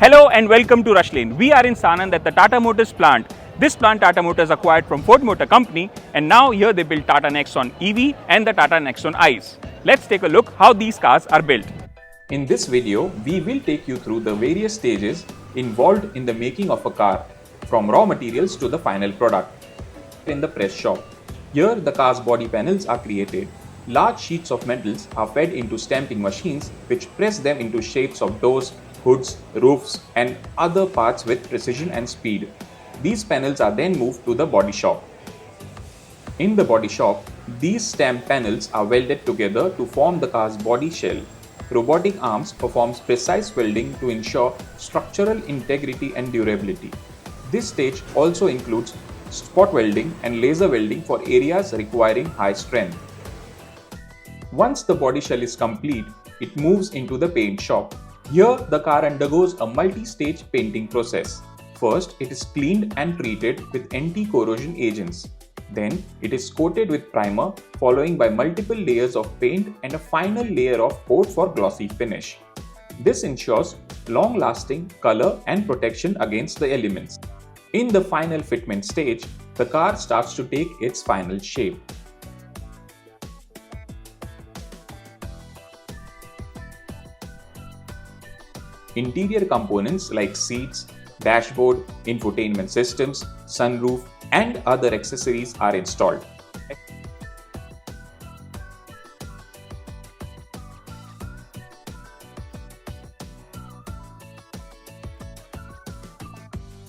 Hello and welcome to Rushlane. We are in Sanand at the Tata Motors plant. This plant Tata Motors acquired from Ford Motor Company, and now here they build Tata Nexon EV and the Tata Nexon ICE. Let's take a look how these cars are built. In this video, we will take you through the various stages involved in the making of a car, from raw materials to the final product. In the press shop, here the car's body panels are created. Large sheets of metals are fed into stamping machines which press them into shapes of doors, hoods, roofs and other parts with precision and speed. These panels are then moved to the body shop. In the body shop, these stamped panels are welded together to form the car's body shell. Robotic arms performs precise welding to ensure structural integrity and durability. This stage also includes spot welding and laser welding for areas requiring high strength. Once the body shell is complete, it moves into the paint shop. Here, the car undergoes a multi-stage painting process. First, it is cleaned and treated with anti-corrosion agents. Then, it is coated with primer, following by multiple layers of paint and a final layer of coat for glossy finish. This ensures long-lasting color and protection against the elements. In the final fitment stage, the car starts to take its final shape. Interior components like seats, dashboard, infotainment systems, sunroof, and other accessories are installed.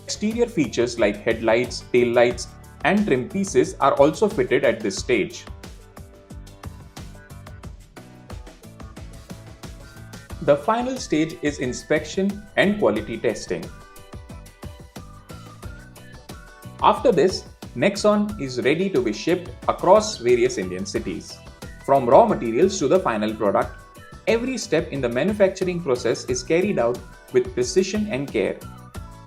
Exterior features like headlights, taillights, and trim pieces are also fitted at this stage. The final stage is inspection and quality testing. After this, Nexon is ready to be shipped across various Indian cities. From raw materials to the final product, every step in the manufacturing process is carried out with precision and care.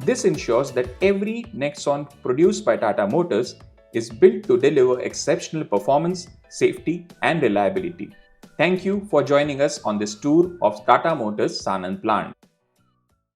This ensures that every Nexon produced by Tata Motors is built to deliver exceptional performance, safety, and reliability. Thank you for joining us on this tour of Tata Motors Sanand plant.